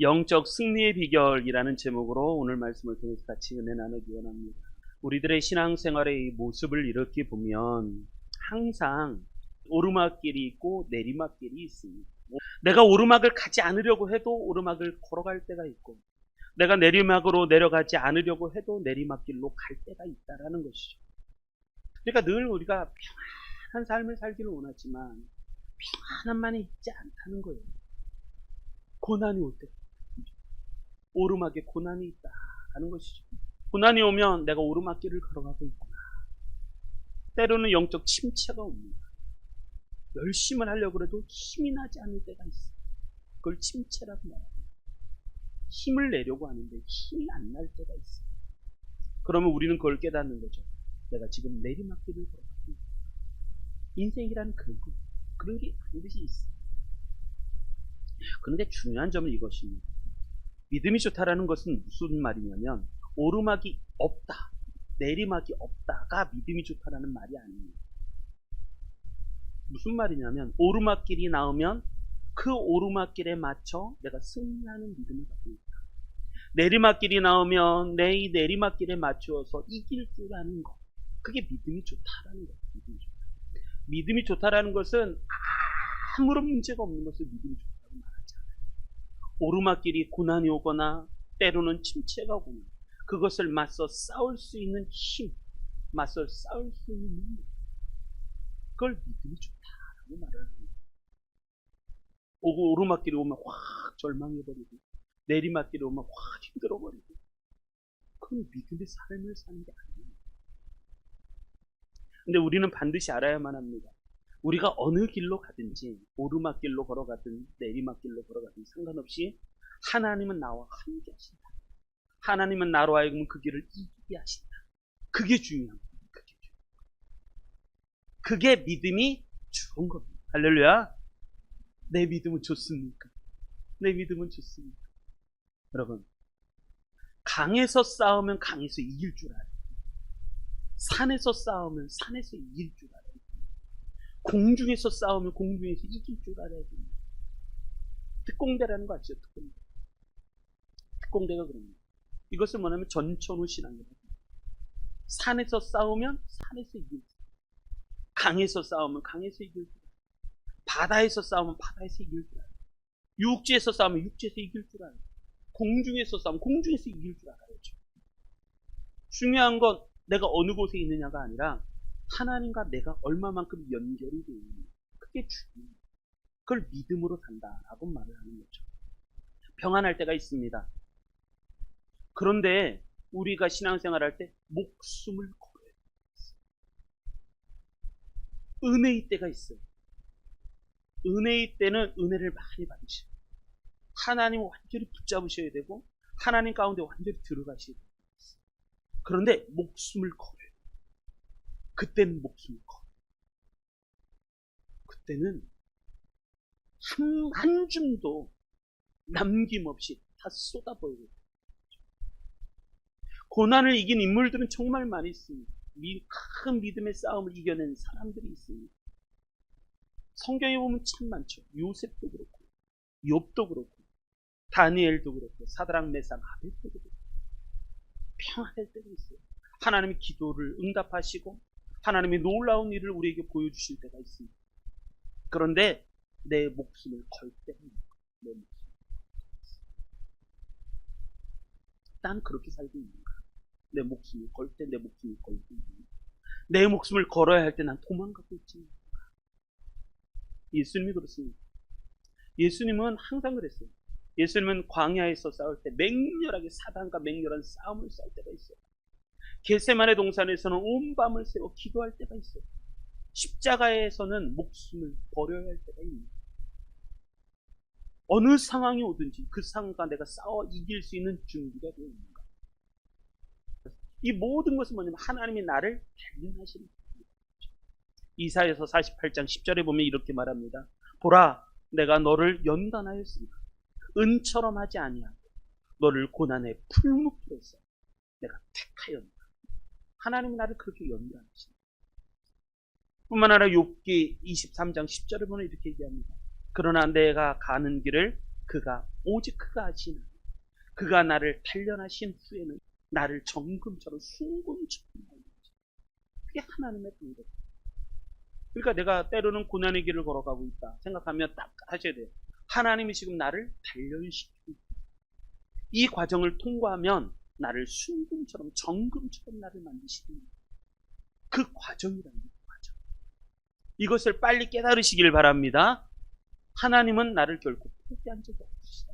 영적 승리의 비결이라는 제목으로 오늘 말씀을 통해서 같이 은혜 나누기 원합니다. 우리들의 신앙생활의 모습을 이렇게 보면 항상 오르막길이 있고 내리막길이 있습니다. 내가 오르막을 가지 않으려고 해도 오르막을 걸어갈 때가 있고, 내가 내리막으로 내려가지 않으려고 해도 내리막길로 갈 때가 있다라는 것이죠. 그러니까 늘 우리가 평안한 삶을 살기를 원하지만 평안함만이 있지 않다는 거예요. 고난이 올 때, 오르막에 고난이 있다 하는 것이죠. 고난이 오면 내가 오르막길을 걸어가고 있구나. 때로는 영적 침체가 옵니다. 열심을 하려고 해도 힘이 나지 않을 때가 있어요. 그걸 침체라고 말합니다. 힘을 내려고 하는데 힘이 안 날 때가 있어요. 그러면 우리는 그걸 깨닫는 거죠. 내가 지금 내리막길을 걸어가고 있다. 인생이라는 그런 게 반드시 있어요. 그런데 중요한 점은 이것입니다. 믿음이 좋다라는 것은 무슨 말이냐면 오르막이 없다, 내리막이 없다가 믿음이 좋다라는 말이 아닙니다. 무슨 말이냐면 오르막길이 나오면 그 오르막길에 맞춰 내가 승리하는 믿음을 갖고 있다. 내리막길이 나오면 내 이 내리막길에 맞추어서 이길 줄 아는 것, 그게 믿음이 좋다라는 거예요. 믿음이 좋다라는 것은 아무런 문제가 없는 것을 믿음이 좋다고 말하지 않아요. 오르막길이 고난이 오거나 때로는 침체가 오거나 그것을 맞서 싸울 수 있는 힘, 맞서 싸울 수 있는 능력, 그걸 믿음이 좋다라고 말을 합니다. 오르막길이 오면 확 절망해버리고 내리막길이 오면 확 힘들어버리고, 그건 믿음의 삶을 사는 게 아니에요. 근데 우리는 반드시 알아야만 합니다. 우리가 어느 길로 가든지 오르막길로 걸어가든 내리막길로 걸어가든 상관없이 하나님은 나와 함께 하신다. 하나님은 나로 하여금 그 길을 이기게 하신다. 그게 중요합니다. 그게 믿음이 좋은 겁니다. 할렐루야. 내 믿음은 좋습니까? 내 믿음은 좋습니까? 여러분, 강에서 싸우면 강에서 이길 줄 알아요. 산에서 싸우면 산에서 이길 줄 알아요. 공중에서 싸우면 공중에서 이길 줄 알아야 됩니다. 특공대라는 거 아시죠? 특공대. 특공대가 그럽니다. 이것을 뭐냐면 전천후 신앙입니다. 산에서 싸우면 산에서 이길 줄 알아요. 강에서 싸우면 강에서 이길 줄 알아요. 바다에서 싸우면 바다에서 이길 줄 알아요. 육지에서 싸우면 육지에서 이길 줄 알아요. 공중에서 싸우면 공중에서 이길 줄 알아요. 중요한 건 내가 어느 곳에 있느냐가 아니라 하나님과 내가 얼마만큼 연결이 되어 있느냐, 그게 중요해요. 그걸 믿음으로 산다라고 말을 하는 거죠. 평안할 때가 있습니다. 그런데 우리가 신앙생활할 때 목숨을 걸어야 돼요. 은혜의 때가 있어요. 은혜의 때는 은혜를 많이 받으셔야 돼요. 하나님을 완전히 붙잡으셔야 되고 하나님 가운데 완전히 들어가셔야 돼요. 그런데 목숨을 걸어요. 그때는 목숨을 걸어요. 그때는 한 줌도 남김없이 다 쏟아버려요. 고난을 이긴 인물들은 정말 많이 있습니다. 큰 믿음의 싸움을 이겨낸 사람들이 있습니다. 성경에 보면 참 많죠. 요셉도 그렇고 욥도 그렇고 다니엘도 그렇고 사드락 메삭 아벳도 그렇고 평안할 때도 있어요. 하나님이 기도를 응답하시고 하나님이 놀라운 일을 우리에게 보여주실 때가 있습니다. 그런데 내 목숨을 걸 때가 있는 거예요. 내 목숨을. 난 그렇게 살고 있는가? 내 목숨을 걸 때 내 목숨을 걸고 있는가? 내 목숨을 걸어야 할 때 난 도망가고 있지 않는가? 예수님이 그렇습니다. 예수님은 항상 그랬어요. 예수님은 광야에서 싸울 때 맹렬하게 사단과 맹렬한 싸움을 싸울 때가 있어요. 겟세마네 동산에서는 온 밤을 새워 기도할 때가 있어요. 십자가에서는 목숨을 버려야 할 때가 있습니다. 어느 상황이 오든지 그 상황과 내가 싸워 이길 수 있는 준비가 되어 있는가. 이 모든 것은 뭐냐면 하나님이 나를 단련하시는 겁니다. 이사야서 48장 10절에 보면 이렇게 말합니다. 보라, 내가 너를 연단하였으나 은처럼 하지 아니하고 너를 고난의 풀무불에서 내가 택하였다. 하나님이 나를 그렇게 연단하십니다. 뿐만 아니라 욥기 23장 10절에 보면 이렇게 얘기합니다. 그러나 내가 가는 길을 오직 그가 하시는, 그가 나를 단련하신 후에는 나를 정금처럼 순금처럼 만들지. 그게 하나님의 방법. 그러니까 내가 때로는 고난의 길을 걸어가고 있다 생각하면 딱 하셔야 돼요. 하나님이 지금 나를 단련시키고 이 과정을 통과하면 나를 순금처럼 정금처럼 나를 만드시는 그 과정이라는 과정. 이것을 빨리 깨달으시길 바랍니다. 하나님은 나를 결코 포기한 적이 없으시다.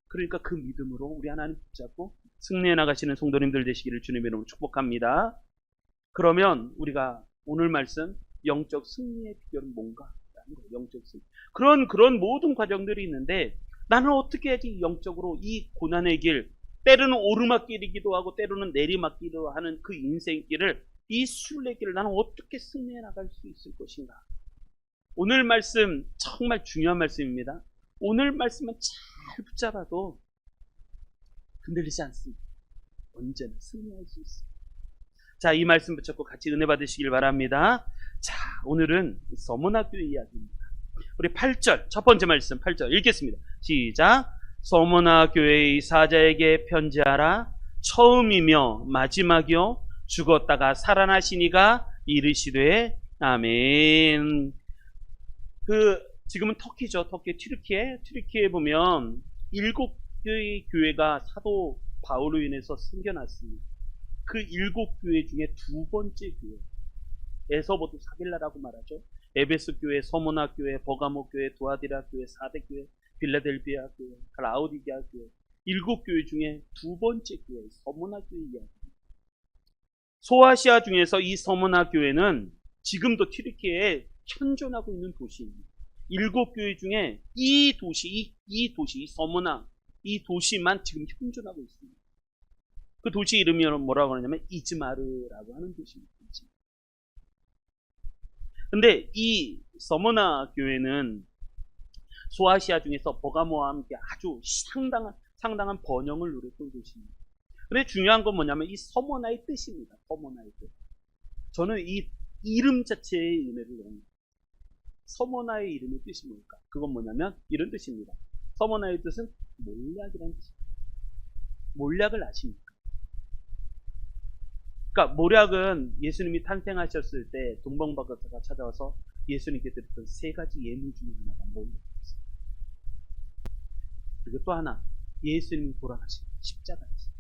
그러니까 그 믿음으로 우리 하나님 붙잡고 승리해 나가시는 성도님들 되시기를 주님의 이름으로 축복합니다. 그러면 우리가 오늘 말씀 영적 승리의 비결은 뭔가? 영적 승리. 그런 모든 과정들이 있는데 나는 어떻게 해야지 영적으로 이 고난의 길, 때로는 오르막길이기도 하고 때로는 내리막길이기도 하는 그 인생길을, 이 순례길을 나는 어떻게 승리해 나갈 수 있을 것인가? 오늘 말씀 정말 중요한 말씀입니다. 오늘 말씀은 잘 붙잡아도 흔들리지 않습니다. 언제나 승리할 수 있습니다. 자, 이 말씀 붙잡고 같이 은혜 받으시길 바랍니다. 자, 오늘은 서문학교의 이야기입니다. 우리 8절, 첫 번째 말씀 8절 읽겠습니다. 시작. 서문화 교회의 사자에게 편지하라. 처음이며 마지막이요 죽었다가 살아나시니가 이르시되 아멘. 지금은 터키죠. 터키 튀르키에 보면 7개의 교회가 사도 바울로 인해서 생겨났습니다. 그 7교회 중에 두 번째 교회, 에서보도 사빌라라고 말하죠. 에베소 교회, 서문화 교회, 버가모 교회, 두아디라 교회, 사대 교회, 빌라델비아 교회, 라우디게아 교회, 7교회 중에 두 번째 교회, 서문화 교회 이야기입니다. 소아시아 중에서 이 서문화 교회는 지금도 튀르키예에 현존하고 있는 도시입니다. 7교회 중에 이 도시, 서문화, 이 도시만 지금 현존하고 있습니다. 그 도시 이름이 뭐라고 하냐면 이즈마르라고 하는 도시입니다. 근데 이 서문화 교회는 소아시아 중에서 버가모와 함께 아주 상당한 번영을 누렸던 도시입니다. 근데 중요한 건 뭐냐면 이 서문화의 뜻입니다. 서문화의 뜻. 저는 이 이름 자체의 의미를 너무, 서문화의 이름의 뜻이 뭘까? 그건 뭐냐면 이런 뜻입니다. 서문화의 뜻은 몰약이라는 뜻입니다. 몰약을 아십니까? 그러니까 몰약은 예수님이 탄생하셨을 때 동방박사가 찾아와서 예수님께 드렸던 세 가지 예물 중에 하나가 몰약이었어요. 그리고 또 하나, 예수님이 돌아가신 십자가였어요.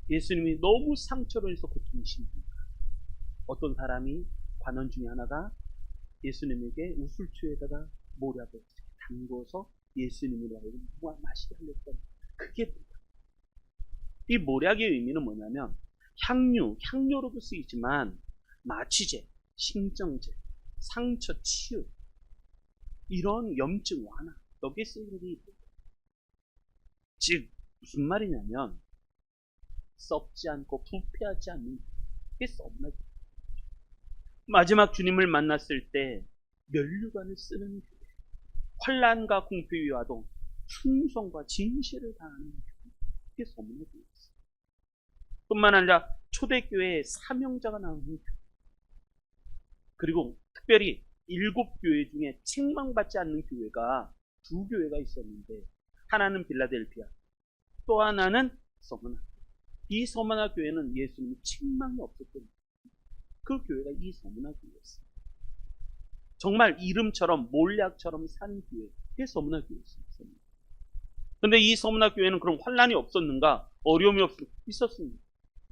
예수님이 너무 상처로 해서 고통이 심합니다. 어떤 사람이 관원 중에 하나가 예수님에게 우술초에다가 몰약을 담궈서 예수님이라고 마시게 하렸던, 그게 몰약. 이 몰약의 의미는 뭐냐면 향료로도 쓰이지만 마취제, 신정제, 상처 치유, 이런 염증 완화, 여기에 쓰이는 게 있어요. 즉 무슨 말이냐면 썩지 않고 부패하지 않는, 그게 서문화죠. 마지막 주님을 만났을 때 면류관을 쓰는 교회, 환난과 공포 와도 충성과 진실을 다하는 교회, 그게 서문화교회였어요. 뿐만 아니라 초대교회에 사명자가 나오는 교회, 그리고 특별히 7교회 중에 책망받지 않는 교회가 2교회가 있었는데, 하나는 빌라델피아, 또 하나는 서문화. 이 서문화 교회는 예수님이 책망이 없었던 그 교회가 이 서문화 교회였어요. 정말 이름처럼 몰약처럼 산 교회, 그게 서문화 교회였어요. 그런데 이 서문화 교회는 그런 환란이 없었는가? 어려움이 있었습니다.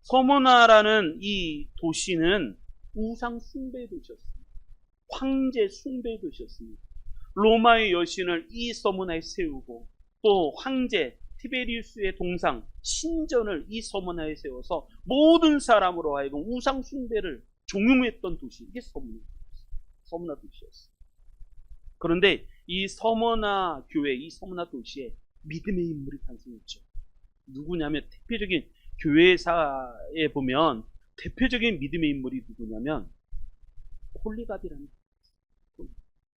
서문화라는 이 도시는 우상 숭배 도시였습니다. 황제 숭배 도시였습니다. 로마의 여신을 이 서문화에 세우고, 또 황제 티베리우스의 동상 신전을 이 서문화에 세워서 모든 사람으로 하여금 우상 숭배를 종용했던 도시, 이게 서문화 도시였어요. 그런데 이 서문화 교회, 이 서문화 도시에 믿음의 인물이 탄생했죠. 누구냐면, 대표적인 교회사에 보면 대표적인 믿음의 인물이 누구냐면 홀리갑이라는,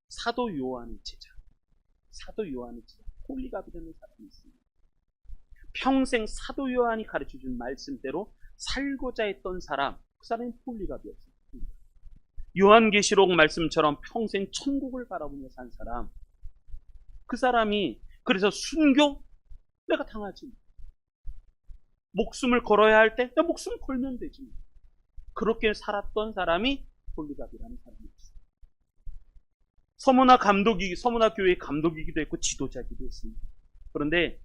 사도 요한의 제자 홀리갑이라는 사람이 있습니다. 평생 사도 요한이 가르쳐준 말씀대로 살고자 했던 사람, 그 사람이 홀리갑이었습니다. 요한계시록 말씀처럼 평생 천국을 바라보며 산 사람, 그 사람이 그래서 순교? 내가 당하지. 목숨을 걸어야 할 때 내 목숨을 걸면 되지. 그렇게 살았던 사람이 폴리갑이라는 사람이었어요. 서문화 교회의 감독이기도 했고 지도자이기도 했습니다. 그런데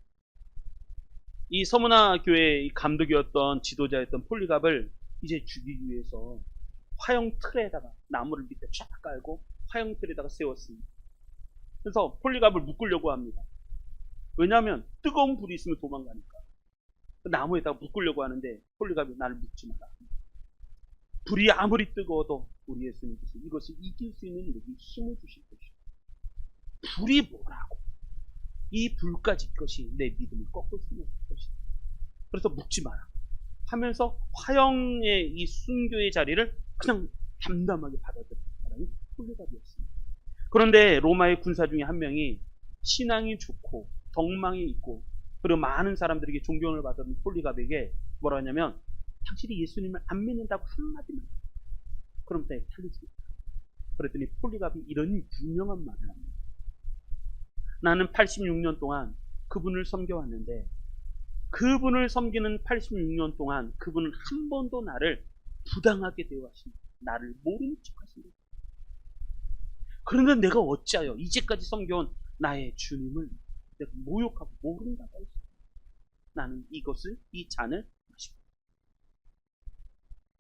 이 서문화 교회의 감독이었던 지도자였던 폴리갑을 이제 죽이기 위해서 화형 틀에다가 나무를 밑에 쫙 깔고 화형 틀에다가 세웠습니다. 그래서 폴리갑을 묶으려고 합니다. 왜냐하면 뜨거운 불이 있으면 도망가니까. 나무에다가 묶으려고 하는데 폴리갑이 나를 묶지 마라. 불이 아무리 뜨거워도 우리 예수님께서 이것을 이길 수 있는 우리에게 힘을 주실 것이다. 불이 뭐라고? 이 불까지 것이 내 믿음을 꺾을 수 없을 것이다. 그래서 묶지 마라 하면서 화형의 이 순교의 자리를 그냥 담담하게 받아들인 사람이 폴리갑이었습니다. 그런데 로마의 군사 중에 한 명이 신앙이 좋고 덕망이 있고 그리고 많은 사람들에게 존경을 받았던 폴리갑에게 뭐라 하냐면 당신이 예수님을 안 믿는다고 한마디만 그럼 내가 살려주겠다. 그랬더니 폴리갑이 이런 유명한 말을 합니다. 나는 86년 동안 그분을 섬겨왔는데 그분을 섬기는 86년 동안 그분은 한 번도 나를 부당하게 대우하십니다. 나를 모르는 척 하십니다. 그런데 내가 어찌하여 이제까지 섬겨온 나의 주님을 내가 모욕하고 모른다고 했습니다. 나는 이 잔을 마시고.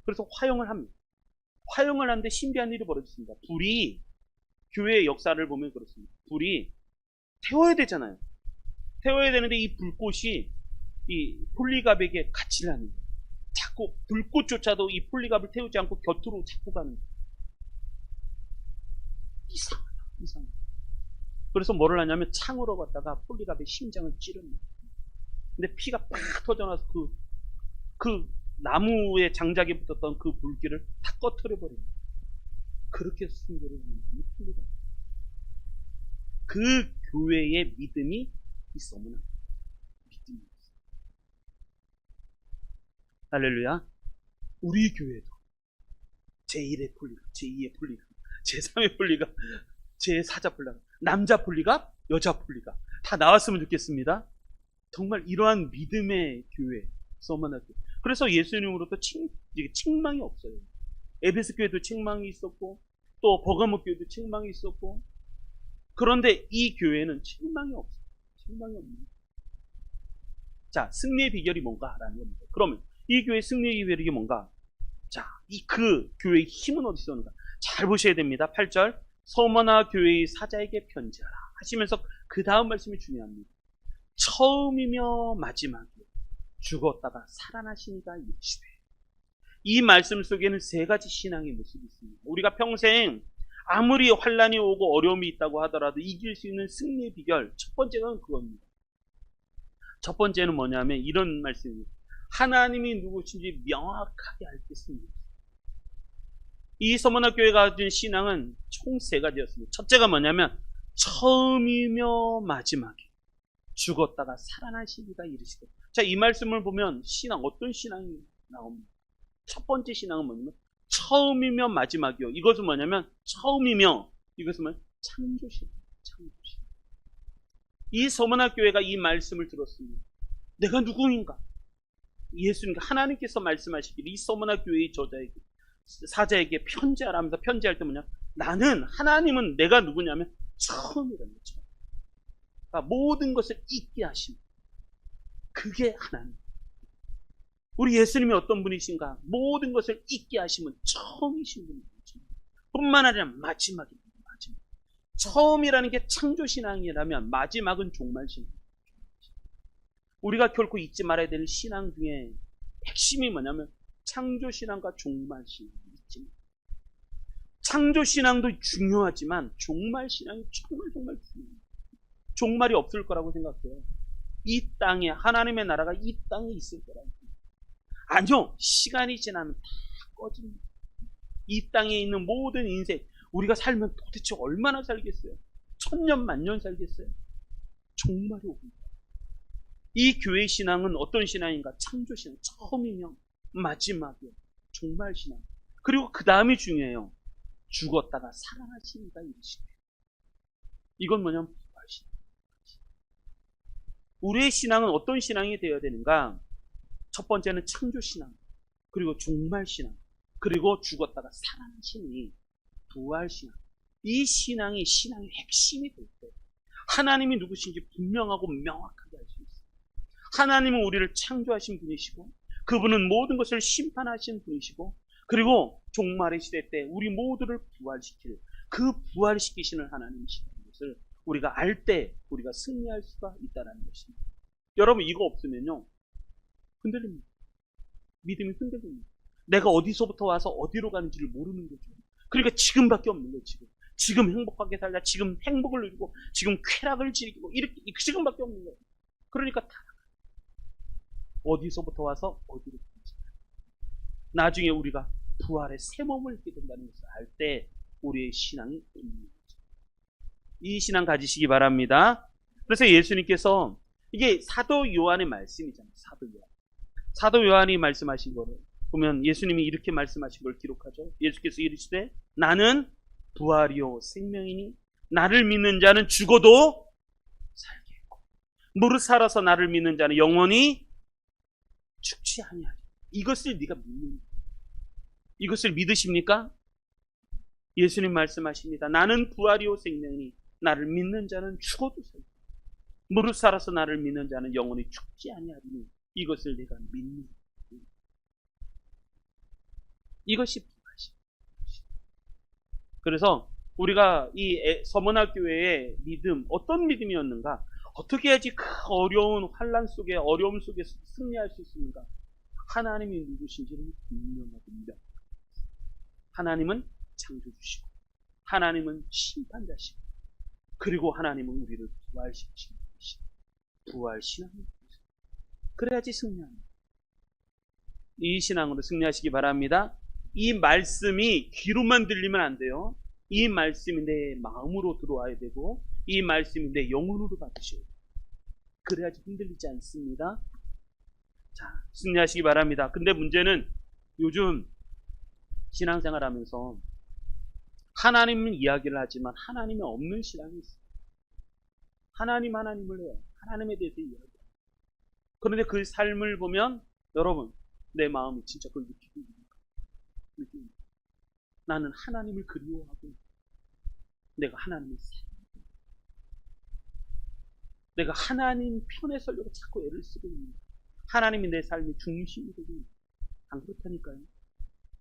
그래서 화형을 합니다. 화형을 하는데 신비한 일이 벌어졌습니다. 불이 교회의 역사를 보면 그렇습니다. 불이 태워야 되잖아요. 태워야 되는데 이 불꽃이 이 폴리갑에게 같이 하는 거예요. 자꾸 불꽃조차도 이 폴리갑을 태우지 않고 곁으로 자꾸 가는 거예요. 이상하다. 그래서 뭐를 하냐면 창으로 갔다가 폴리갑의 심장을 찌릅니다. 근데 피가 팍 터져나서 그 나무의 장작에 붙었던 그 불길을 다 꺼트려버립니다. 그렇게 순교를 하는 분이 폴리갑. 그 교회의 믿음이 있었구나. 믿음이 있어. 할렐루야. 우리 교회도 제1의 폴리갑, 제2의 폴리갑, 제3의 폴리갑, 제4자 폴리갑, 남자 폴리갑, 여자 폴리갑 다 나왔으면 좋겠습니다. 정말 이러한 믿음의 교회, 서머나 교회. 그래서 예수님으로부터 책망이 없어요. 에베소 교회도 책망이 있었고 또 버가모 교회도 책망이 있었고 그런데 이 교회는 책망이 없어요. 책망이 없는. 자, 승리의 비결이 뭔가라는 겁니다. 그러면 이 교회의 승리의 비결이 뭔가? 자, 그 교회의 힘은 어디서 오는가? 잘 보셔야 됩니다. 8절 서머나 교회의 사자에게 편지하라 하시면서 그 다음 말씀이 중요합니다. 처음이며 마지막이요 죽었다가 살아나시니가 이르시되. 이 말씀 속에는 세 가지 신앙의 모습이 있습니다. 우리가 평생 아무리 환란이 오고 어려움이 있다고 하더라도 이길 수 있는 승리의 비결 첫 번째는 그겁니다. 첫 번째는 뭐냐면 이런 말씀입니다. 하나님이 누구신지 명확하게 알 때 승리입니다. 이 서머나 교회가 가진 신앙은 총 세 가지였습니다. 첫째가 뭐냐면 처음이며 마지막이 죽었다가 살아나시기가 이르시되. 자, 이 말씀을 보면 어떤 신앙이 나옵니다. 첫 번째 신앙은 뭐냐면 처음이며 마지막이요. 이것은 뭐냐면 처음이며 이것은 뭐냐면 창조신. 이 서머나 교회가 이 말씀을 들었습니다. 내가 누구인가? 예수님 하나님께서 말씀하시기를 이 서머나 교회의 저자에게 사자에게 편지하라면서 편지할 때 뭐냐? 나는 하나님은 내가 누구냐면 처음이라는 거죠. 그러니까 모든 것을 잊게 하심. 그게 하나님. 우리 예수님이 어떤 분이신가? 모든 것을 잊게 하심은 처음이신 분이죠. 뿐만 아니라 마지막입니다. 마지막. 처음이라는 게 창조신앙이라면 마지막은 종말신앙입니다. 우리가 결코 잊지 말아야 되는 신앙 중에 핵심이 뭐냐면 창조신앙과 종말신앙. 창조신앙도 중요하지만 종말신앙이 정말 중요합니다. 종말이 없을 거라고 생각해요. 이 땅에 하나님의 나라가 이 땅에 있을 거라고 생각해요. 아니요. 시간이 지나면 다 꺼집니다. 이 땅에 있는 모든 인생 우리가 살면 도대체 얼마나 살겠어요? 1000년 만년 살겠어요? 종말이 옵니다. 이 교회 신앙은 어떤 신앙인가? 창조신앙. 처음이며 마지막이요. 종말신앙. 그리고 그 다음이 중요해요. 죽었다가 살아나시니가 이르시되. 이건 뭐냐면 부활신앙. 우리의 신앙은 어떤 신앙이 되어야 되는가? 첫 번째는 창조신앙, 그리고 종말신앙, 그리고 죽었다가 살아나시니 부활신앙. 이 신앙이 신앙의 핵심이 될 때 하나님이 누구신지 분명하고 명확하게 알 수 있어요. 하나님은 우리를 창조하신 분이시고 그분은 모든 것을 심판하신 분이시고 그리고 종말의 시대 때 우리 모두를 부활시킬 그 부활시키시는 하나님이시라는 것을 우리가 알 때 우리가 승리할 수가 있다는 것입니다. 여러분 이거 없으면요 흔들립니다. 믿음이 흔들립니다. 내가 어디서부터 와서 어디로 가는지를 모르는 거죠. 그러니까 지금밖에 없는 거예요. 지금 행복하게 살자, 지금 행복을 누리고 지금 쾌락을 즐기고 이렇게 지금밖에 없는 거예요. 그러니까 다 어디서부터 와서 어디로 가는지 나중에 우리가 부활의 새 몸을 입게 된다는 것을 알 때 우리의 신앙이 분명해져요. 이 신앙 가지시기 바랍니다. 그래서 예수님께서 이게 사도 요한의 말씀이잖아요. 사도 요한이 말씀하신 거를 보면 예수님이 이렇게 말씀하신 걸 기록하죠. 예수께서 이르시되 나는 부활이요 생명이니 나를 믿는 자는 죽어도 살겠고 무릇 살아서 나를 믿는 자는 영원히 죽지 아니하리. 이것을 네가 믿는 거야. 이것을 믿으십니까? 예수님 말씀하십니다. 나는 부활이요 생명이니 나를 믿는 자는 죽어도 살겠고 무릇 살아서 나를 믿는 자는 영원히 죽지 아니하리니 이것을 내가 믿는 거야. 이것이 부활이십니다. 그래서 우리가 이 서문학교회의 믿음 어떤 믿음이었는가? 어떻게 해야지 그 어려운 환난 속에 어려움 속에서 승리할 수 있습니까? 하나님이 누구신지는 분명하고 명확합니다. 하나님은 창조주시고 하나님은 심판자시고 그리고 하나님은 우리를 부활시키시는 분이시고 부활신앙입니다. 그래야지 승리합니다. 이 신앙으로 승리하시기 바랍니다. 이 말씀이 귀로만 들리면 안 돼요. 이 말씀이 내 마음으로 들어와야 되고 이 말씀이 내 영혼으로 받으셔야 돼요. 그래야지 흔들리지 않습니다. 자, 승리하시기 바랍니다. 근데 문제는 요즘 신앙생활하면서 하나님은 이야기를 하지만 하나님이 없는 신앙이 있어요. 하나님을 해요. 하나님에 대해서 이야기해요. 그런데 그 삶을 보면 여러분 내 마음이 진짜 그걸 느끼고 있는 나는 하나님을 그리워하고 내가 하나님을 사랑하고 내가 하나님 편에 서려고 자꾸 애를 쓰고 있는 거예요. 하나님이 내 삶의 중심이 되고 있는 거예요. 안 그렇다니까요.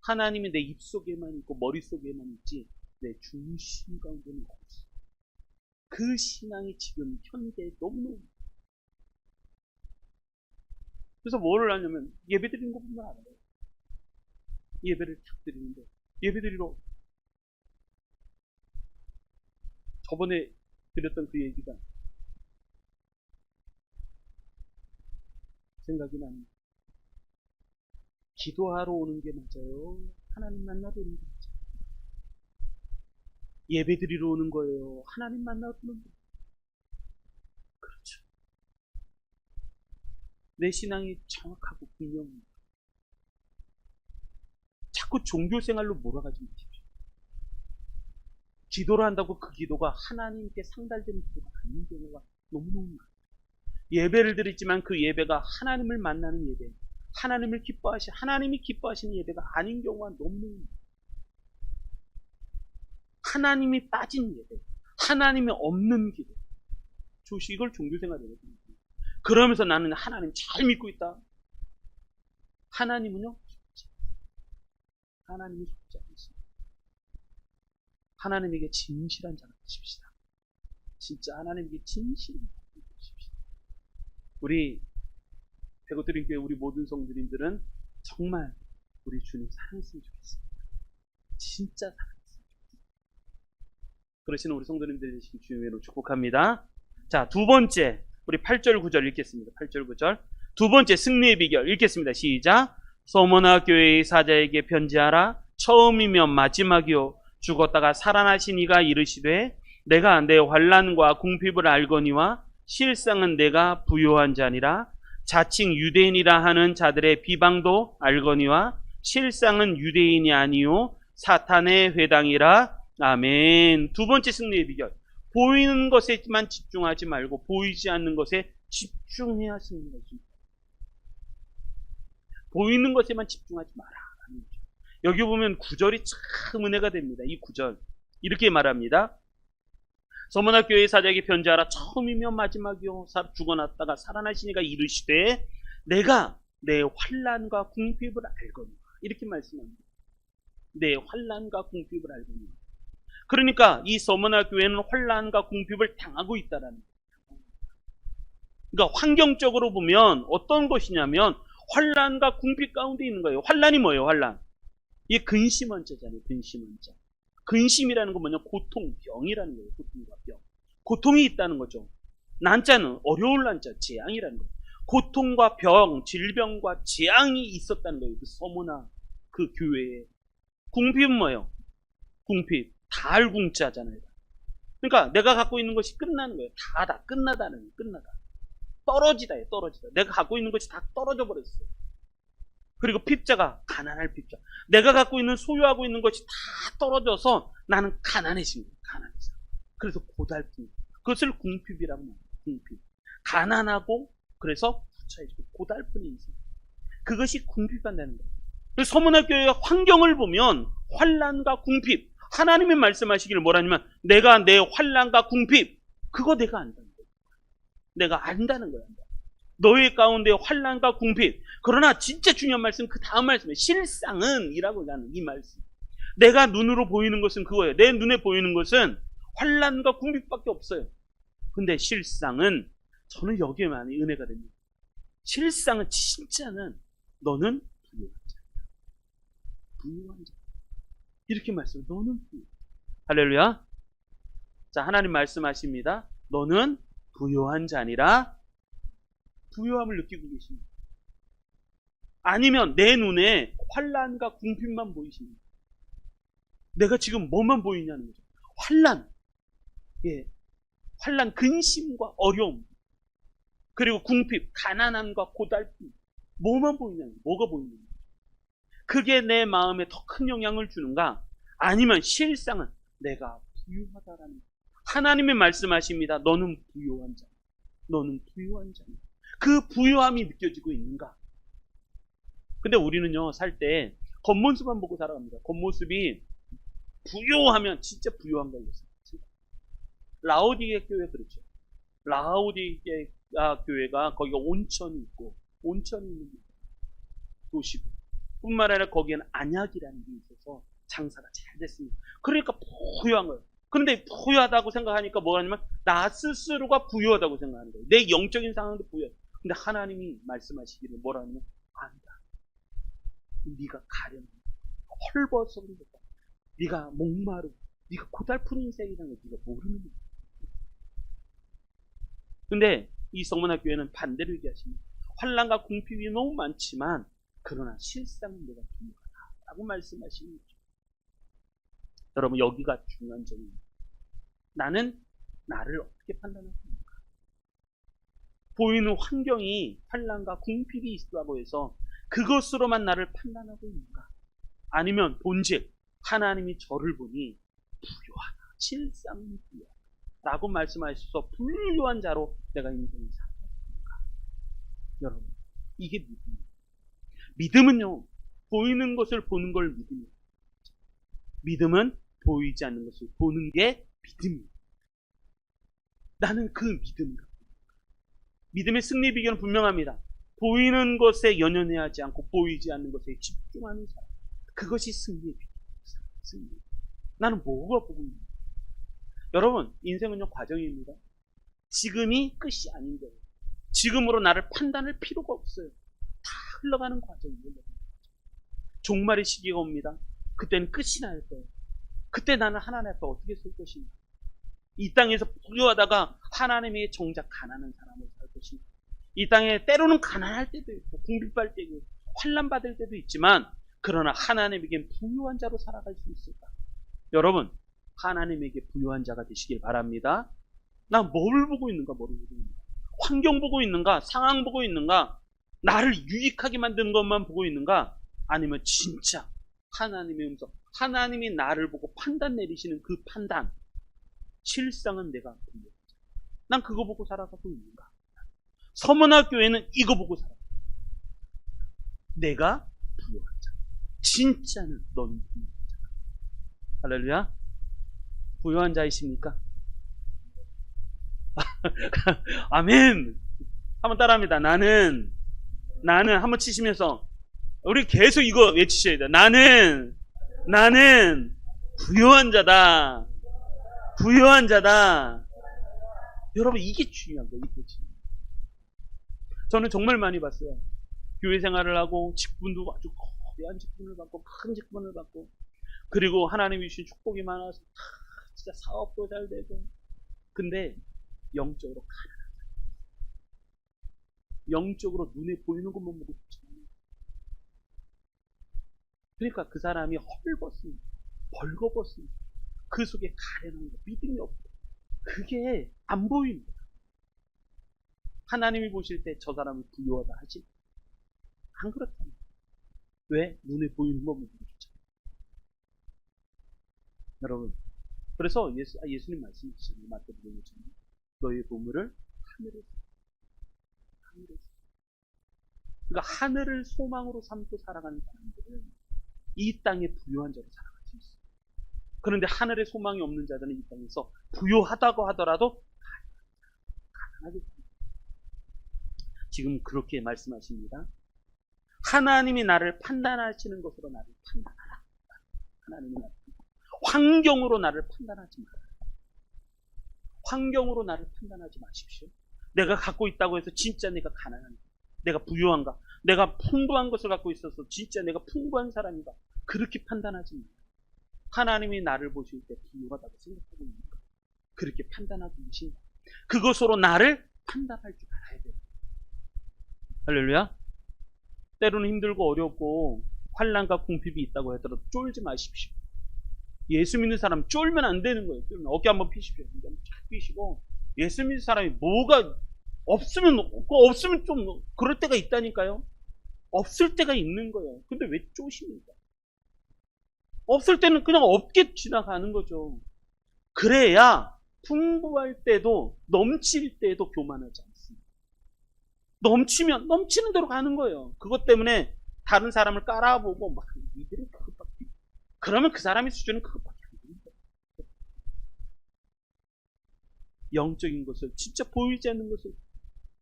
하나님이 내 입속에만 있고 머릿속에만 있지 내 중심 가운데는 없어요. 그 신앙이 지금 현대에 너무너무 그래서 뭐를 하냐면 예배 드리는 거 보면 알아요. 예배를 탁 드리는데 예배 드리러 저번에 드렸던 그 얘기가 생각이 납니다. 기도하러 오는 게 맞아요? 하나님 만나러 오는 게 맞아요? 예배 드리러 오는 거예요? 하나님 만나러 오는 거예요? 그렇죠. 내 신앙이 정확하고 분명합니다. 자꾸 종교생활로 몰아가지 마십시오. 기도를 한다고 그 기도가 하나님께 상달되는 기도가 아닌 경우가 너무너무 많아요. 예배를 드리지만 그 예배가 하나님을 만나는 예배, 하나님이 기뻐하시는 예배가 아닌 경우가 너무너무 많아요. 하나님이 빠진 예배, 하나님이 없는 기도. 이걸 종교생활이라고 합니다. 그러면서 나는 하나님 잘 믿고 있다. 하나님은요? 하나님이 속지 않습니다. 하나님에게 진실한 자가 되십시다. 진짜 하나님에게 진실한 자가 되십시다. 우리 배고드림교회 우리 모든 성도님들은 정말 우리 주님 사랑했으면 좋겠습니다. 진짜 사랑했으면 좋겠습니다. 그러시는 우리 성도님들 되시길 주님으로 축복합니다. 자, 두 번째 우리 8절 9절 읽겠습니다. 8절 9절 두 번째 승리의 비결 읽겠습니다. 시작. 서머나 교회의 사자에게 편지하라. 처음이며 마지막이요 죽었다가 살아나신 이가 이르시되 내가 내 환난과 궁핍을 알거니와 실상은 내가 부요한 자니라. 자칭 유대인이라 하는 자들의 비방도 알거니와 실상은 유대인이 아니요 사탄의 회당이라. 아멘. 두 번째 승리의 비결. 보이는 것에만 집중하지 말고 보이지 않는 것에 집중해야 승리할 수 있다. 보이는 것에만 집중하지 마라. 여기 보면 구절이 참 은혜가 됩니다. 이 구절 이렇게 말합니다. 서머나 교회 사자에게 편지하라. 처음이며 마지막이요 죽어났다가 살아나시니가 이르시되 내가 내 환난과 궁핍을 알거니와. 이렇게 말씀합니다. 내 환난과 궁핍을 알거니와. 그러니까 이 서머나 교회는 환난과 궁핍을 당하고 있다라는 거예요. 그러니까 환경적으로 보면 어떤 것이냐면 환난과 궁핍 가운데 있는 거예요. 환난이 뭐예요? 환난. 이게 근심원자잖아요. 근심원자. 근심이라는 건 뭐냐? 고통, 병이라는 거예요. 고통과 병. 고통이 있다는 거죠. 난자는 어려울 난자, 재앙이라는 거예요. 고통과 병, 질병과 재앙이 있었다는 거예요. 그 서머나 그 교회에. 궁핍은 뭐예요? 궁핍. 달궁자잖아요. 그러니까 내가 갖고 있는 것이 끝나는 거예요. 다다. 끝나다는 거예요. 끝나다. 떨어지다예요. 떨어지다. 내가 갖고 있는 것이 다 떨어져 버렸어요. 그리고 핍자가 가난할 핍자. 내가 갖고 있는 소유하고 있는 것이 다 떨어져서 나는 가난해진 거예요. 가난해져. 그래서 고달픔. 그것을 궁핍이라고 말해요. 궁핍. 가난하고 그래서 부차해지고 고달픈 인생. 그것이 궁핍한다는 거예요. 그래서 서문화 교회의 환경을 보면 환난과 궁핍. 하나님이 말씀하시기를 뭐라냐면 내가 내 환난과 궁핍. 그거 내가 안다는 거예요. 내가 안다는 거야. 너희 가운데 환난과 궁핍. 그러나 진짜 중요한 말씀 그 다음 말씀에 실상은 이라고 나는 이 말씀. 내가 눈으로 보이는 것은 그거예요. 내 눈에 보이는 것은 환난과 궁핍밖에 없어요. 근데 실상은 저는 여기에 많이 은혜가 됩니다. 실상은 진짜는 너는 부유한 자야. 부유한 자. 이렇게 말씀해요. 너는 부유. 할렐루야. 자, 하나님 말씀하십니다. 너는 부유한 자니라. 부유함을 느끼고 계십니다. 아니면 내 눈에 환난과 궁핍만 보이십니다. 내가 지금 뭐만 보이냐는 거죠. 환난, 예, 환난, 근심과 어려움, 그리고 궁핍, 가난함과 고달픔, 뭐만 보이냐는 거죠. 뭐가 보이냐는 거죠. 그게 내 마음에 더 큰 영향을 주는가? 아니면 실상은 내가 부유하다라는 거죠. 하나님이 말씀하십니다. 너는 부유한 자, 너는 부유한 자니. 그 부유함이 느껴지고 있는가? 근데 우리는요, 살 때 겉모습만 보고 살아갑니다. 겉모습이 부유하면 진짜 부유한 걸로 생각합니다. 라오디게 교회 그렇죠. 라오디게 교회가 거기가 온천이 있고, 온천이 있는 도시고, 뿐만 아니라 거기에는 안약이라는 게 있어서 장사가 잘 됐습니다. 그러니까 부유한 거예요. 그런데 부유하다고 생각하니까 뭐가 아니면 나 스스로가 부유하다고 생각하는 거예요. 내 영적인 상황도 부유해요. 근데 하나님이 말씀하시기를 뭐라 하냐면 아니다. 네가 가련한 헐벗은 거다. 네가 목마르고 네가 고달픈 인생이라는 걸 네가 모르는 거야. 근데 이 성문학교회는 반대로 얘기하십니다. 환난과 궁핍이 너무 많지만 그러나 실상은 내가 부유하다라고 말씀하시는 거죠. 여러분 여기가 중요한 점입니다. 나는 나를 어떻게 판단할 겁니까? 보이는 환경이 환난과 궁핍이 있다고 해서 그것으로만 나를 판단하고 있는가? 아니면 본질 하나님이 저를 보니 부유하다. 실상은 부유하다. 라고 말씀하셔서 부유한 자로 내가 인생을 살아갑니까? 여러분 이게 믿음입니다. 믿음은요 보이는 것을 보는 걸 믿음입니다. 믿음은 보이지 않는 것을 보는 게 믿음입니다. 나는 그 믿음을 갖고 있습니다. 믿음의 승리 비결은 분명합니다. 보이는 것에 연연해야 하지 않고 보이지 않는 것에 집중하는 사람. 그것이 승리의 비결입니다. 승리. 나는 뭐가 보고 있는가? 여러분 인생은요 과정입니다. 지금이 끝이 아닌 거예요. 지금으로 나를 판단할 필요가 없어요. 다 흘러가는 과정이에요. 종말의 시기가 옵니다. 그때는 끝이 날 거예요. 그때 나는 하나님 앞에 어떻게 설 것인가? 이 땅에서 부유하다가 하나님이 정작 가난한 사람을 살 것인가? 이 땅에 때로는 가난할 때도 있고 궁핍할 때도 있고 환난 받을 때도 있지만 그러나 하나님에겐 부유한 자로 살아갈 수 있을까? 여러분 하나님에게 부유한 자가 되시길 바랍니다. 나 뭘 보고 있는가? 뭐를 보고 있는가? 환경 보고 있는가? 상황 보고 있는가? 나를 유익하게 만드는 것만 보고 있는가? 아니면 진짜 하나님의 음성, 하나님이 나를 보고 판단 내리시는 그 판단, 실상은 내가 부유한 자. 난 그거 보고 살아가고 있는가? 서문화 교회는 이거 보고 살아. 내가 부요한 자. 진짜는 너는 부요한 자다. 할렐루야. 부요한 자이십니까? 아멘. 한번 따라합니다. 나는 한번 치시면서 우리 계속 이거 외치셔야 돼요. 나는 부요한 자다. 부요한 자다. 여러분 이게 중요한 거예요. 이게 중요한 거예요. 저는 정말 많이 봤어요. 교회 생활을 하고 직분도 아주 거대한 직분을 받고 큰 직분을 받고 그리고 하나님이 주신 축복이 많아서 진짜 사업도 잘 되고 근데 영적으로 가난하다. 영적으로 눈에 보이는 것만 보고 쫓아가는. 그러니까 그 사람이 헐벗습니다. 벌거벗습니다. 그 속에 가련한 거, 믿음이 없고 그게 안 보입니다. 하나님이 보실 때 저 사람을 부유하다 하지 안 그렇답니다. 왜? 눈에 보이는 것만 보고 쫓아가는. 여러분 그래서 예수님 말씀이시잖아요. 마태복음 5장 너희 보물을 하늘에서. 그러니까 하늘을 소망으로 삼고 살아가는 사람들은 이 땅에 부유한 자로 살아갈 수 있어요. 그런데 하늘에 소망이 없는 자들은 이 땅에서 부유하다고 하더라도 가난하게 삽니다. 지금 그렇게 말씀하십니다. 하나님이 나를 판단하시는 것으로 나를 판단하라. 하나님이 나를 환경으로 나를 판단하지 마라. 환경으로 나를 판단하지 마십시오. 내가 갖고 있다고 해서 진짜 내가 가난한가? 내가 부유한가? 내가 풍부한 것을 갖고 있어서 진짜 내가 풍부한 사람인가? 그렇게 판단하지 마라. 하나님이 나를 보실 때 부유하다고 생각하고 있는가? 그렇게 판단하고 계신가? 그것으로 나를 판단할 줄 알아야 돼요. 할렐루야. 때로는 힘들고 어렵고 환난과 궁핍이 있다고 하더라도 쫄지 마십시오. 예수 믿는 사람 쫄면 안 되는 거예요. 어깨 한번 피십시오. 쫙 피시고 예수 믿는 사람이 뭐가 없으면 좀 그럴 때가 있다니까요. 없을 때가 있는 거예요. 근데 왜 쪼십니까? 없을 때는 그냥 없게 지나가는 거죠. 그래야 풍부할 때도 넘칠 때도 교만하지 않습니다. 넘치면 넘치는 대로 가는 거예요. 그것 때문에 다른 사람을 깔아보고 막 이들은 그것밖에 그러면 그 사람의 수준은 그것밖에 안 됩니다. 영적인 것을 진짜 보이지 않는 것을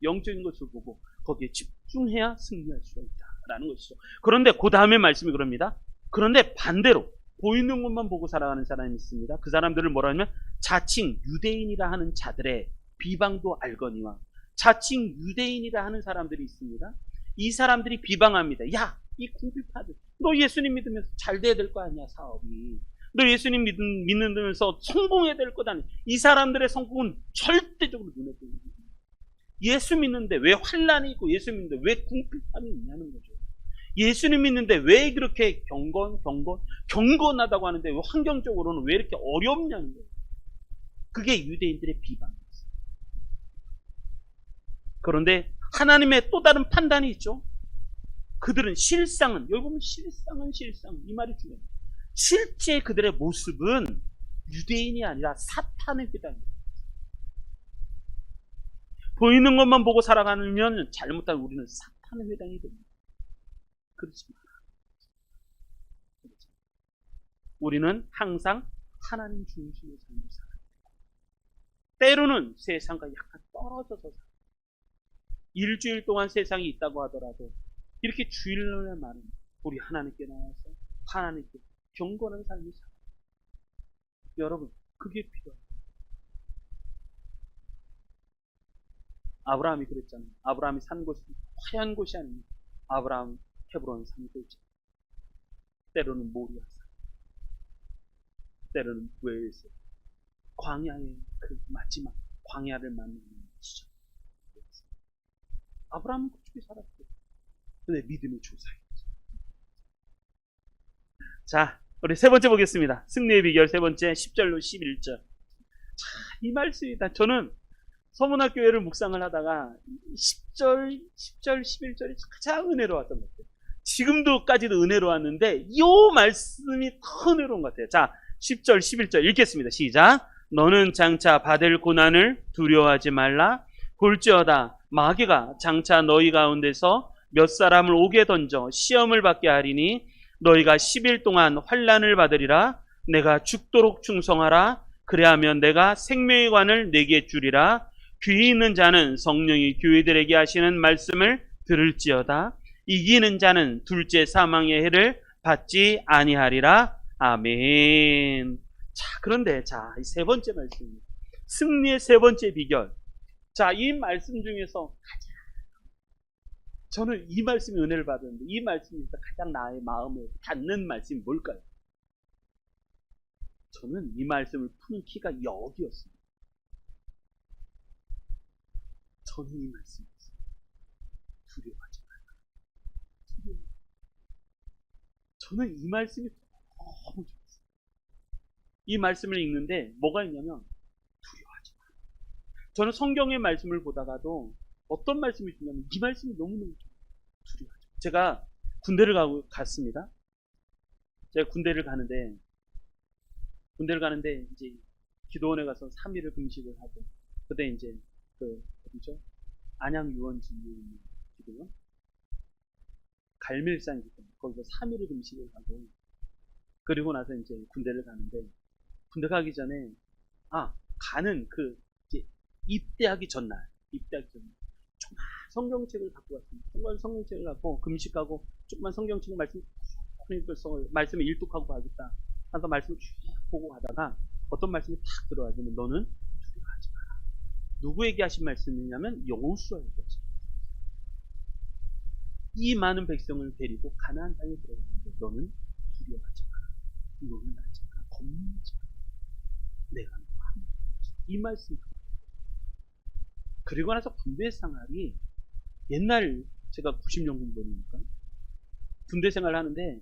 영적인 것을 보고 거기에 집중해야 승리할 수가 있다라는 것이죠. 그런데 그 다음에 말씀이 그럽니다. 그런데 반대로 보이는 것만 보고 살아가는 사람이 있습니다. 그 사람들을 뭐라 하면 자칭 유대인이라 하는 자들의 비방도 알거니와 자칭 유대인이라 하는 사람들이 있습니다. 이 사람들이 비방합니다. 야, 이 궁핍하들, 너 예수님 믿으면서 잘 돼야 될 거 아니야, 사업이. 너 예수님 믿으면서 성공해야 될 것 아니야. 이 사람들의 성공은 절대적으로 눈에 보입니다. 예수 믿는데 왜 환난이 있고 예수 믿는데 왜 궁핍함이 있냐는 거죠. 예수님 믿는데 왜 그렇게 경건하다고 하는데 왜 환경적으로는 왜 이렇게 어렵냐는 거예요. 그게 유대인들의 비방이었어요. 그런데 하나님의 또 다른 판단이 있죠. 그들은 실상은, 여기 보면 실상은 이 말이 중요해요. 실제 그들의 모습은 유대인이 아니라 사탄의 회당이에요. 보이는 것만 보고 살아가면 잘못하면 우리는 사탄의 회당이 됩니다. 그렇지 마라. 우리는 항상 하나님 중심의 삶을 살아야 돼요. 때로는 세상과 약간 떨어져서 살아요. 일주일 동안 세상이 있다고 하더라도 이렇게 주일날만은 우리 하나님께 나와서 하나님께 경건한 삶을 살아요. 여러분, 그게 필요해요. 아브라함이 그랬잖아요. 아브라함이 산 곳이 화려한 곳이 아닙니다. 아브라함 헤브론 산 곳이 때로는 모리아산, 때로는 부엘세, 광야의 그 마지막 광야를 만나는 시절. 아브라함은 그쪽에 살았어요. 근데 믿음의 조사였죠. 자, 우리 세 번째 보겠습니다. 승리의 비결 세 번째 10절로 11절. 자, 이 말씀이다. 저는 서문학교회를 묵상을 하다가 10절, 11절이 가장 은혜로웠던 것 같아요. 지금도까지도 은혜로웠는데 이 말씀이 더 은혜로운 것 같아요. 자, 10절, 11절 읽겠습니다. 시작. 너는 장차 받을 고난을 두려워하지 말라. 볼지어다 마귀가 장차 너희 가운데서 몇 사람을 오게 던져 시험을 받게 하리니 너희가 10일 동안 환난을 받으리라. 내가 죽도록 충성하라. 그래하면 내가 생명의 관을 내게 주리라. 귀 있는 자는 성령이 교회들에게 하시는 말씀을 들을지어다. 이기는 자는 둘째 사망의 해를 받지 아니하리라. 아멘. 자, 그런데 이 세 번째 말씀입니다. 승리의 세 번째 비결. 자, 이 말씀 중에서 저는 이 말씀이 은혜를 받았는데 이 말씀에서 가장 나의 마음에 닿는 말씀이 뭘까요? 저는 이 말씀을 푸는 키가 여기였습니다. 저는 이 말씀이었어요. 두려워하지 말라. 저는 이 말씀이 너무 좋았어요. 이 말씀을 읽는데 뭐가 있냐면 두려워하지 마라. 저는 성경의 말씀을 보다가도 어떤 말씀이 있냐면 이 말씀이 너무너무 두려워하죠. 제가 군대를 갔습니다. 제가 군대를 가는데 이제 기도원에 가서 3일을 금식을 하고 그때 이제 어디죠? 안양 유원지에 있는 기도원 갈밀산 기도원 거기서 3일을 금식을 하고 그리고 나서 이제 군대를 가는데 군대 가기 전에 가는 이제 입대하기 전날 조그만 성경책을 갖고 왔습니다. 조그만 성경책을 갖고 금식하고 조그만 성경책 말씀을 일독하고 가겠다. 하면서 말씀을 쭉 보고 가다가 어떤 말씀이 탁 들어와주면 너는 두려워하지 마라. 누구에게 하신 말씀이냐면 여호수아에게 하신 말씀. 이 많은 백성을 데리고 가나안 땅에 들어가는데 너는 두려워하지 마라. 놀라지 마라. 겁내지 마라. 내가 너와 함께 이 말씀. 그리고 나서 군대 생활이 옛날 제가 90년 군번이니까 군대 생활을 하는데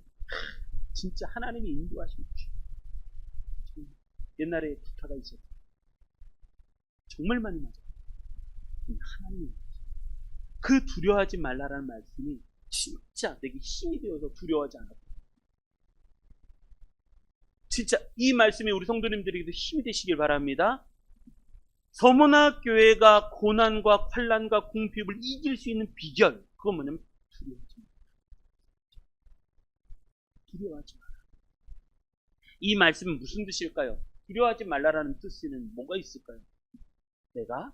진짜 하나님이 인도하신 거죠. 옛날에 부타가 있었어요. 정말 많이 맞아요. 하나님이 그 두려워하지 말라라는 말씀이 진짜 내게 힘이 되어서 두려워하지 않았고 진짜 이 말씀이 우리 성도님들에게도 힘이 되시길 바랍니다. 서문학교회가 고난과 환난과 궁핍을 이길 수 있는 비결 그건 뭐냐면 두려워하지 마라. 두려워하지 마라. 이 말씀은 무슨 뜻일까요? 두려워하지 말라라는 뜻에는 뭐가 있을까요? 내가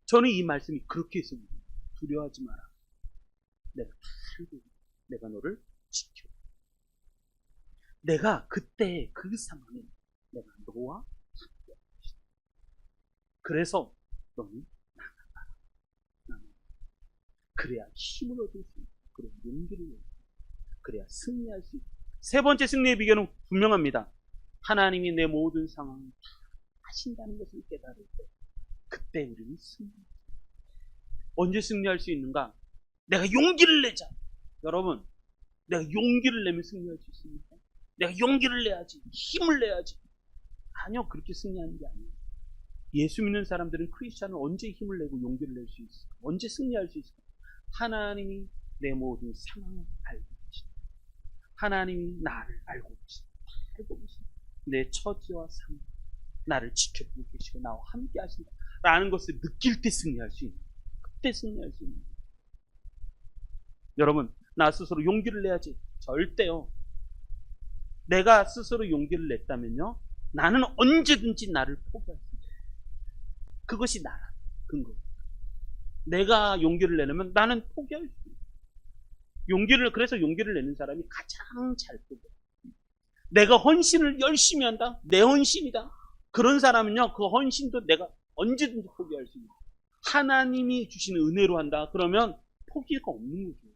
저는 이 말씀이 그렇게 있습니다. 두려워하지 마라. 내가 다 알고 내가 너를 지켜. 내가 그때 그 상황에 내가 너와 함께 할 것이다. 그래서 너는 나가라. 그래야 힘을 얻을 수 있고 그래야 용기를 얻을 수 있고 그래야 승리할 수 있고 세 번째 승리의 비결은 분명합니다. 하나님이 내 모든 상황을 다 하신다는 것을 깨달을 때 그때 우리는 승리합니다. 언제 승리할 수 있는가? 내가 용기를 내자. 여러분 내가 용기를 내면 승리할 수 있습니까? 내가 용기를 내야지 힘을 내야지 아니요 그렇게 승리하는 게 아니에요. 예수 믿는 사람들은 크리스찬은 언제 힘을 내고 용기를 낼 수 있을까? 언제 승리할 수 있을까? 하나님이 내 모든 상황을 알고 계시다. 하나님이 나를 알고 계시다. 알고 계시다. 내 처지와 상황 나를 지켜보고 계시고 나와 함께 하신다 라는 것을 느낄 때 승리할 수 있는 그때 승리할 수 있는 여러분 나 스스로 용기를 내야지 절대요. 내가 스스로 용기를 냈다면요 나는 언제든지 나를 포기할 수 있어요. 그것이 나라 근거. 내가 용기를 내려면 나는 포기할 수 있어요. 그래서 용기를 내는 사람이 가장 잘 포기해요. 내가 헌신을 열심히 한다. 내 헌신이다. 그런 사람은요 그 헌신도 내가 언제든지 포기할 수 있어요. 하나님이 주시는 은혜로 한다. 그러면 포기가 없는 거죠.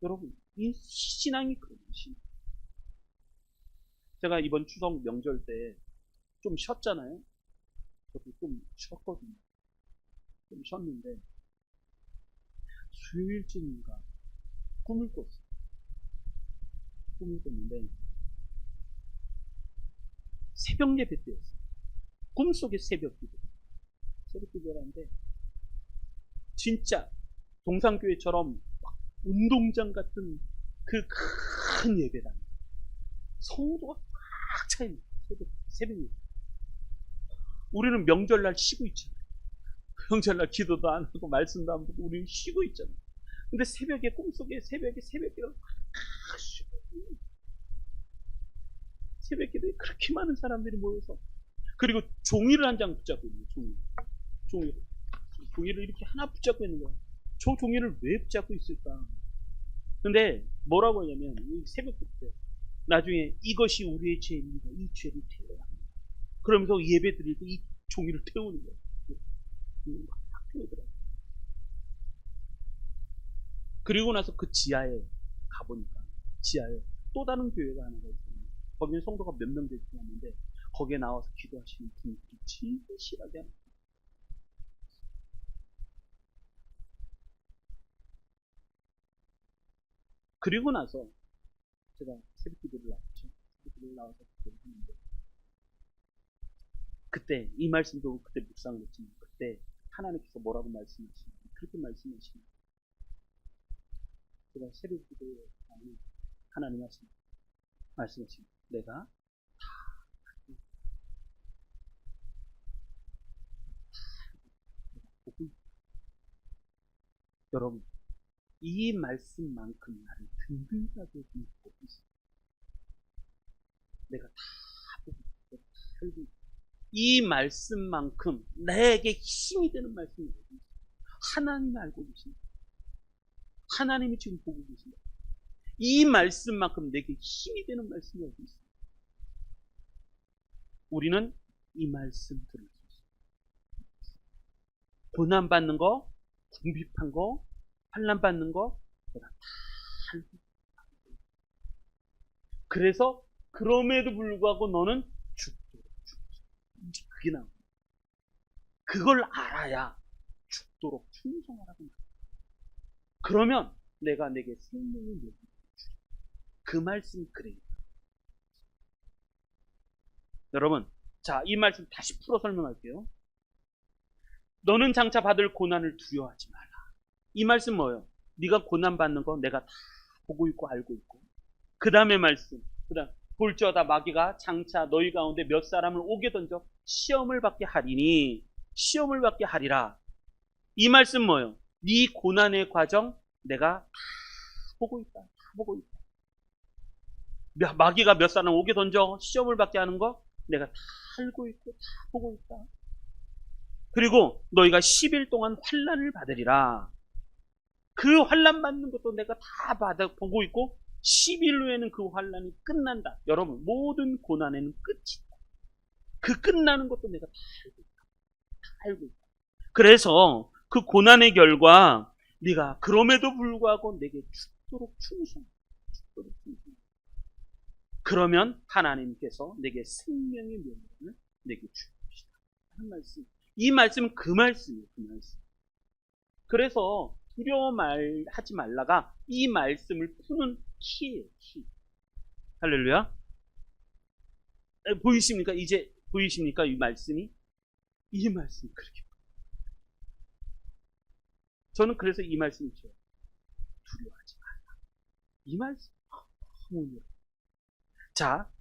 여러분 이 신앙이 그런 것입니다. 제가 이번 추석 명절 때 좀 쉬었잖아요. 저도 좀 쉬었거든요. 좀 쉬었는데 수요일쯤인가 꿈을 꿨어요. 꿈을 꿨는데 새벽 예배 때였어요. 꿈속에 새벽 기도라는데 진짜 동산교회처럼 운동장 같은 그 큰 예배당 성도가 꽉 차있는 새벽 예배 우리는 명절날 쉬고 있잖아요. 명절날 기도도 안 하고 말씀도 안 보고 우리는 쉬고 있잖아요. 근데 새벽에 꿈속에 새벽에 새벽 기도에 그렇게 많은 사람들이 모여서, 그리고 종이를 한 장 붙잡고 있는 거예요. 종이를 이렇게 하나 붙잡고 있는 거예요. 저 종이를 왜 붙잡고 있을까? 근데 뭐라고 하냐면 이 새벽 때 나중에 이것이 우리의 죄입니다. 이 죄를 태워야 합니다. 그러면서 예배 드릴 때 이 종이를 태우는 거예요. 종이를 막 태우더라고요. 그리고 나서 그 지하에 가보니까 지하에 또 다른 교회가 하나가 있어요. 거기는 성도가 몇 명 되지 않는데 거기에 나와서 기도하시는 분들이 진실하게 합니다. 그리고 나서 제가 새벽 기도를 나왔죠. 새벽 기도를 나와서 기도를 했는데 그때 이 말씀도 그때 묵상을 했지만 그때 하나님께서 뭐라고 말씀하시는지 그렇게 말씀하시는, 제가 새벽 기도에 하나님 말씀하시는 내가 보고 있다. 여러분 이 말씀만큼 나를 든든하게 믿고 있어. 내가 다 보고 있어. 다 알고 있어. 이 말씀만큼 나에게 힘이 되는 말씀이 어디 있어? 하나님이 알고 계신다. 하나님이 지금 보고 계신다. 이 말씀만큼 내게 힘이 되는 말씀이 어디 있어? 우리는 이 말씀 들을 수 있어. 고난받는 거, 궁핍한 거, 환난받는 거 내가 다 알고 있어. 그래서 그럼에도 불구하고 너는 죽도록 이제 그게 나옵니다. 그걸 알아야 죽도록 충성하라고 말합니다. 그러면 내가 내게 생명을 내게 주리. 그 말씀이 그래요. 여러분, 자, 이 말씀 다시 풀어 설명할게요. 너는 장차 받을 고난을 두려워하지 말라. 이 말씀 뭐예요? 네가 고난 받는 거 내가 다 보고 있고 알고 있고. 그 다음에 말씀. 그다음 볼지어다 마귀가 장차 너희 가운데 몇 사람을 오게 던져 시험을 받게 하리니 시험을 받게 하리라. 이 말씀 뭐예요? 네 고난의 과정 내가 다 보고 있다. 다 보고 있다. 마귀가 몇 사람 오게 던져 시험을 받게 하는 거 내가 다 알고 있고 다 보고 있다. 그리고 너희가 10일 동안 환난을 받으리라. 그 환난 받는 것도 내가 다 보고 있고 10일 후에는 그 환난이 끝난다. 여러분 모든 고난에는 끝이 있다. 그 끝나는 것도 내가 다 알고 있다. 다 알고 있다. 그래서 그 고난의 결과 네가 그럼에도 불구하고 내게 죽도록 충성. 그러면 하나님께서 내게 생명의 면류관을 내게 주십시다. 하는 말씀. 이 말씀은 그 말씀이에요. 그 말씀. 그래서 두려워하지 말라가 이 말씀을 푸는 키예요. 키. 할렐루야. 보이십니까? 이제 보이십니까? 이 말씀이 그렇게. 저는 그래서 이 말씀이 좋아요. 두려워하지 말라. 이 말씀 너무. 자,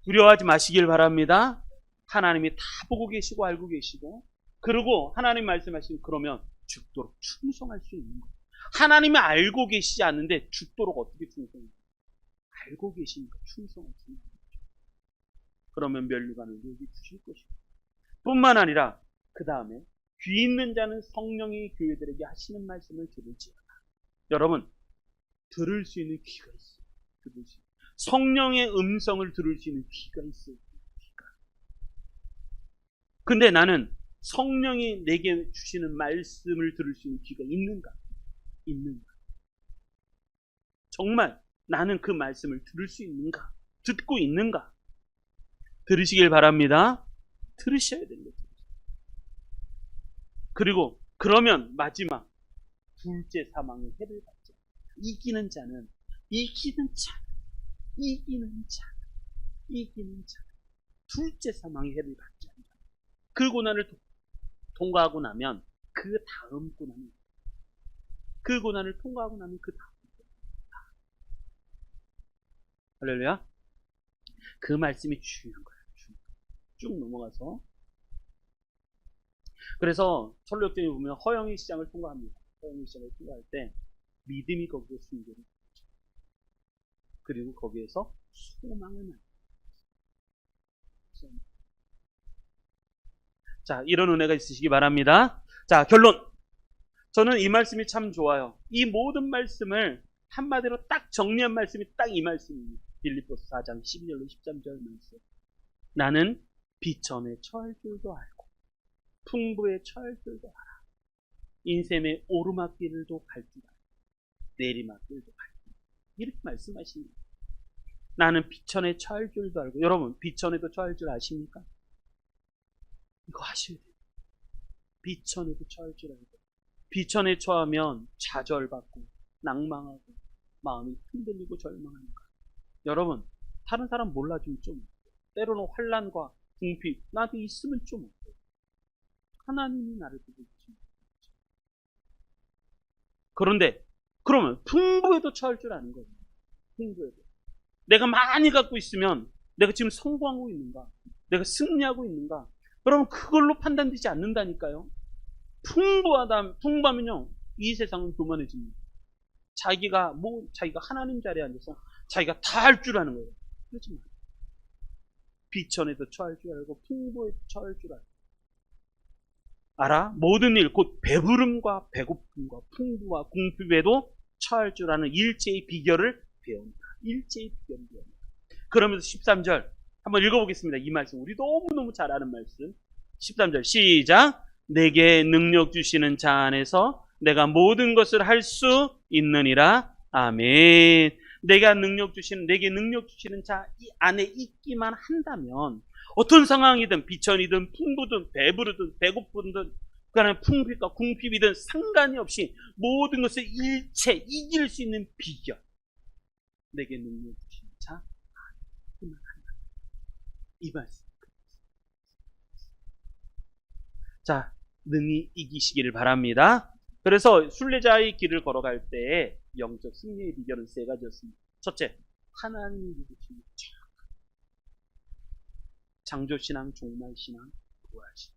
두려워하지 마시길 바랍니다. 하나님이 다 보고 계시고 알고 계시고, 그리고 하나님 말씀하시면 그러면 죽도록 충성할 수 있는 거예요. 하나님이 알고 계시지 않는데 죽도록 어떻게 충성해요? 알고 계시니까 충성할 수 있는 거죠. 그러면 면류관을 여기 주실 것이고, 뿐만 아니라 그 다음에 귀 있는 자는 성령이 교회들에게 하시는 말씀을 들을지어다. 여러분 들을 수 있는 귀가 있어요. 들을 수 있는. 성령의 음성을 들을 수 있는 귀가 있어요. 귀가. 근데 나는 성령이 내게 주시는 말씀을 들을 수 있는 귀가 있는가? 정말 나는 그 말씀을 들을 수 있는가? 듣고 있는가? 들으시길 바랍니다. 들으셔야 됩니다. 그리고 그러면 마지막 둘째 사망의 해를 받자. 이기는 자는 둘째 사망의 해를 받지 않는다. 그 고난을 통과하고 나면 그 다음 고난이, 그 고난을 통과하고 나면 그 다음 고난이. 할렐루야. 그 말씀이 중요한 거예요. 쭉 넘어가서 그래서 철로역정에 보면 허영의 시장을 통과합니다. 허영의 시장을 통과할 때 믿음이 거기에 숨겨져. 그리고 거기에서 소망을 만듭니다. 자, 이런 은혜가 있으시기 바랍니다. 자, 결론. 저는 이 말씀이 참 좋아요. 이 모든 말씀을 한마디로 딱 정리한 말씀이 딱 이 말씀입니다. 빌립보서 4장 12절로 13절 말씀. 나는 비천에 처할 줄도 알고 풍부에 처할 줄도 알아. 인생의 오르막길도 갈 줄 알고 내리막길도 갈 줄 알고. 이렇게 말씀하십니다. 나는 비천에 처할 줄도 알고. 여러분, 비천에도 처할 줄 아십니까? 이거 아셔야 돼요. 비천에도 처할 줄 알고. 비천에 처하면 좌절받고 낭망하고 마음이 흔들리고 절망하는 거예요. 여러분, 다른 사람 몰라주면 좀 어때요? 때로는 환난과 궁핍 나도 있으면 좀 어때요? 하나님이 나를 보고 계십니다. 그런데 그러면 풍부에도 처할 줄 아는 거예요. 풍부에도. 내가 많이 갖고 있으면 내가 지금 성공하고 있는가? 내가 승리하고 있는가? 여러분, 그걸로 판단되지 않는다니까요. 풍부하면요, 이 세상은 교만해집니다. 자기가 하나님 자리에 앉아서 자기가 다 할 줄 아는 거예요. 그러지 마요. 비천에도 처할 줄 알고 풍부에도 처할 줄 알고. 알아? 모든 일, 곧 배부름과 배고픔과 풍부와 궁핍에도 처할 줄 아는 일제의 비결을 배운다. 일제의 비결을 배운다. 그러면서 13절 한번 읽어보겠습니다. 이 말씀 우리 너무너무 잘 아는 말씀. 13절 시작. 내게 능력 주시는 자 안에서 내가 모든 것을 할 수 있느니라. 아멘. 내게 능력 주시는 자 이 안에 있기만 한다면 어떤 상황이든 비천이든 풍부든 배부르든 배고프든 그러나 풍핍과 궁핍이든 상관이 없이 모든 것을 일체 이길 수 있는 비결. 내게 능력 주시는 자 안에 있기만 한다면. 이 말씀. 자, 능히 이기시기를 바랍니다. 그래서 순례자의 길을 걸어갈 때 영적 승리의 비결은 세 가지였습니다. 첫째, 하나님이 믿으시는 창조신앙, 종말신앙, 부활신앙.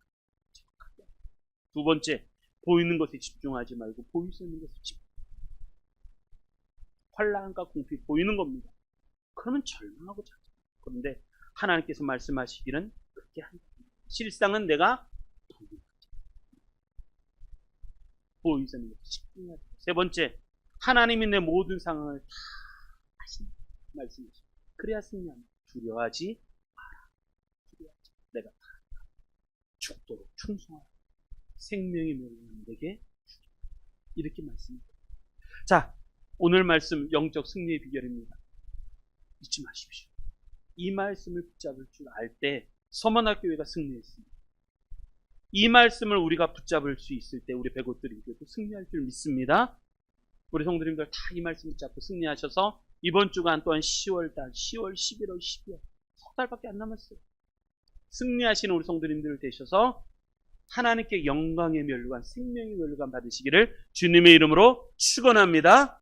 두 번째, 보이는 것에 집중하지 말고 보일 수 있는 것에 집중. 환난과 궁핍 보이는 겁니다. 그러면 절망하고 자죠. 그런데 하나님께서 말씀하시기는 그렇게 한다. 실상은 내가 보이지 않는 것에 집중하죠. 세 번째, 하나님이 내 모든 상황을 다 하신다. 말씀이죠. 그래야 승리합니다. 두려워하지 마라. 두려워하지. 내가 다 한다. 죽도록 충성하라. 생명이 멸망한 내게 이렇게 말씀입니다. 자, 오늘 말씀 영적 승리의 비결입니다. 잊지 마십시오. 이 말씀을 붙잡을 줄 알 때 서머나교회가 승리했습니다. 이 말씀을 우리가 붙잡을 수 있을 때 우리 백옷들이도 승리할 줄 믿습니다. 우리 성도님들 다 이 말씀 붙잡고 승리하셔서 이번 주간 또한 10월달, 10월, 11월, 12월 석 달밖에 안 남았어요. 승리하시는 우리 성도님들 되셔서 하나님께 영광의 멸관, 생명의 멸관 받으시기를 주님의 이름으로 축원합니다.